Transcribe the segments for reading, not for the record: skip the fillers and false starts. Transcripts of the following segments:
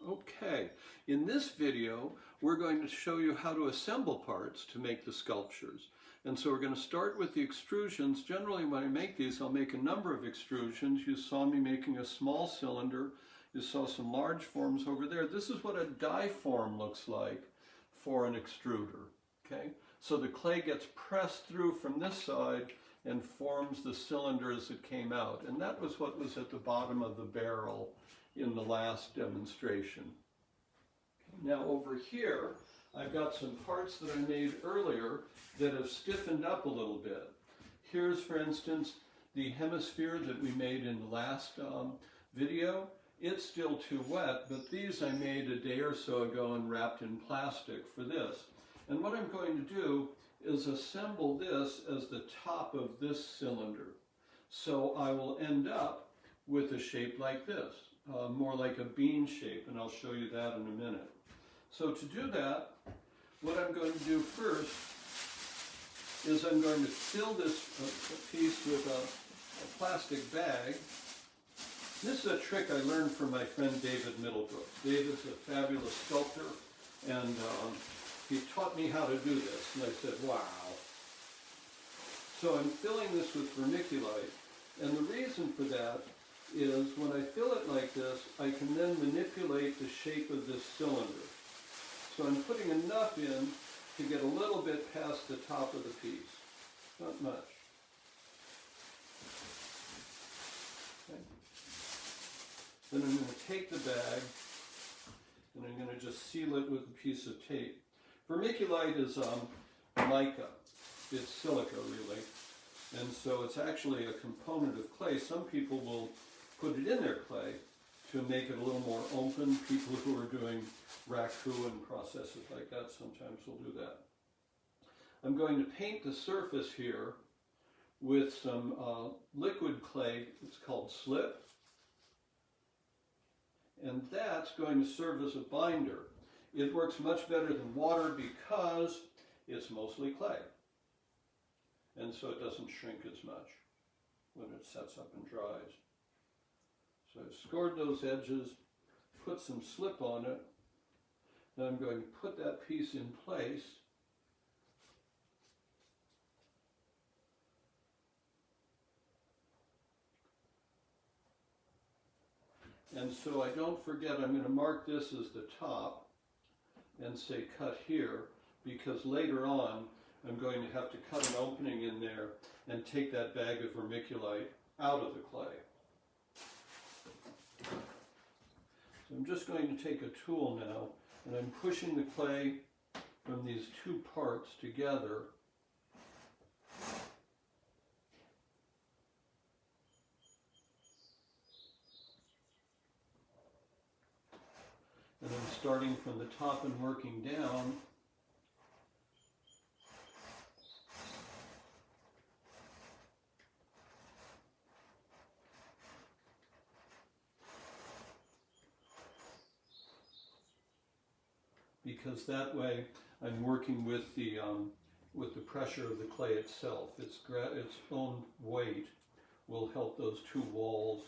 Okay, in this video we're going to show you how to assemble parts to make the sculptures. And so we're going to start with the extrusions. Generally when I make these, I'll make a number of extrusions. You saw me making a small cylinder. You saw some large forms over there. This is what a die form looks like for an extruder. Okay, so the clay gets pressed through from this side and forms the cylinder as it came out. And that was what was at the bottom of the barrel in the last demonstration. Now over here, I've got some parts that I made earlier that have stiffened up a little bit. Here's, for instance, the hemisphere that we made in the last video. It's still too wet, but these I made a day or so ago and wrapped in plastic for this. And what I'm going to do is assemble this as the top of this cylinder. So I will end up with a shape like this. More like a bean shape, and I'll show you that in a minute. So to do that, what I'm going to do first is I'm going to fill this piece with a plastic bag. This is a trick I learned from my friend David Middlebrooks. David's a fabulous sculptor, and he taught me how to do this, and I said, wow. So I'm filling this with vermiculite, and the reason for that is when I fill it like this, I can then manipulate the shape of this cylinder. So I'm putting enough in to get a little bit past the top of the piece. Not much. Okay. Then I'm going to take the bag and I'm going to just seal it with a piece of tape. Vermiculite is mica. It's silica, really. And so it's actually a component of clay. Some people will put it in their clay to make it a little more open. People who are doing raku and processes like that sometimes will do that. I'm going to paint the surface here with some liquid clay. It's called slip. And that's going to serve as a binder. It works much better than water because it's mostly clay. And so it doesn't shrink as much when it sets up and dries. So I've scored those edges, put some slip on it. Now I'm going to put that piece in place. And so I don't forget, I'm going to mark this as the top and say cut here, because later on I'm going to have to cut an opening in there and take that bag of vermiculite out of the clay. So I'm just going to take a tool now, and I'm pushing the clay from these two parts together. And I'm starting from the top and working down. Because that way I'm working with the pressure of the clay itself. Its own weight will help those two walls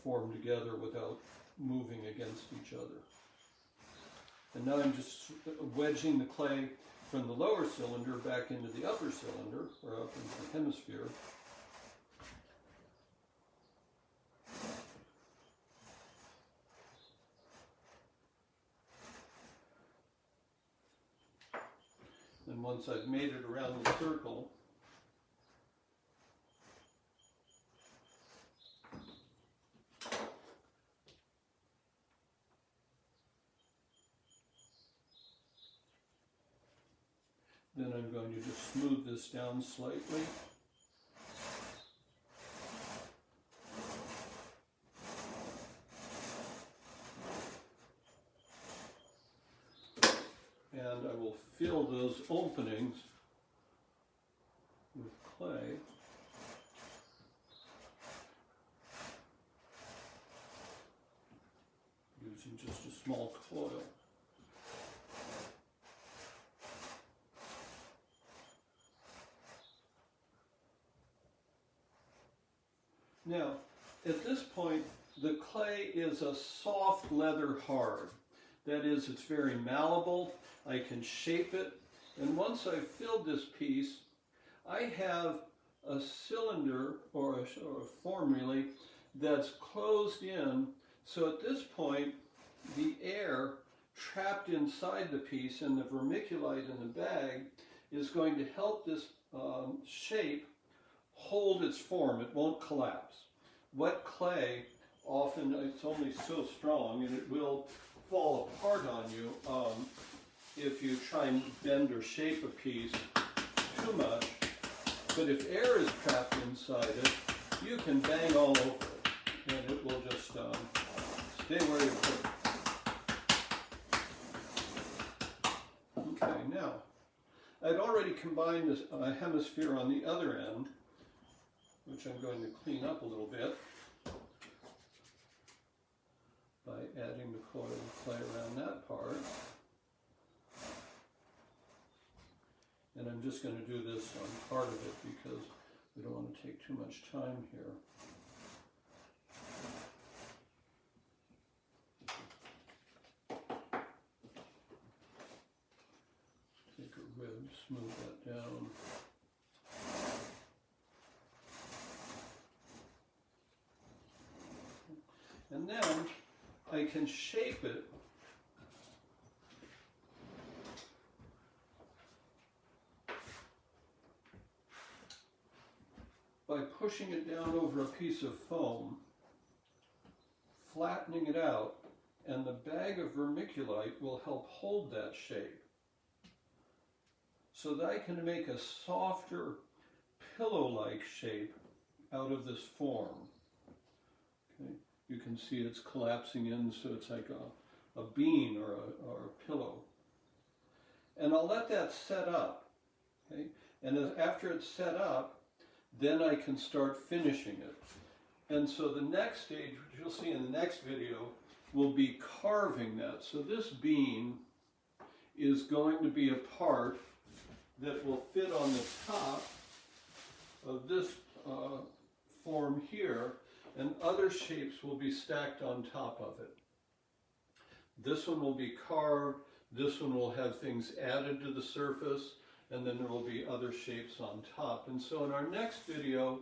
form together without moving against each other. And now I'm just wedging the clay from the lower cylinder back into the upper cylinder, or up into the hemisphere. And once I've made it around the circle, then I'm going to just smooth this down slightly. And I will fill those openings with clay. Using just a small coil. Now, at this point, the clay is a soft leather hard. That is, it's very malleable. I can shape it. And once I've filled this piece, I have a cylinder or a form really that's closed in. So at this point, the air trapped inside the piece and the vermiculite in the bag is going to help this shape hold its form. It won't collapse. Wet clay, often it's only so strong and it will fall apart on you if you try and bend or shape a piece too much. But if air is trapped inside it, you can bang all over it and it will just stay where you put it. Okay, now, I'd already combined this hemisphere on the other end, which I'm going to clean up a little bit by adding the coiled clay around that part. And I'm just going to do this on part of it because we don't want to take too much time here. Take a rib, smooth that down. And then I can shape it by pushing it down over a piece of foam, flattening it out, and the bag of vermiculite will help hold that shape so that I can make a softer pillow-like shape out of this form. Okay. You can see it's collapsing in, so it's like a bean or a pillow. And I'll let that set up. Okay? And after it's set up, then I can start finishing it. And so the next stage, which you'll see in the next video, will be carving that. So this bean is going to be a part that will fit on the top of this form here, and other shapes will be stacked on top of it. This one will be carved, this one will have things added to the surface, and then there will be other shapes on top. And so in our next video,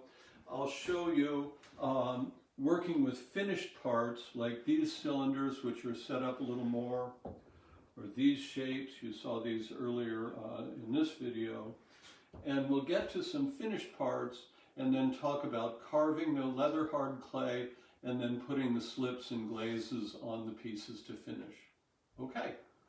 I'll show you working with finished parts like these cylinders, which are set up a little more, or these shapes. You saw these earlier in this video. And we'll get to some finished parts and then talk about carving the leather hard clay and then putting the slips and glazes on the pieces to finish.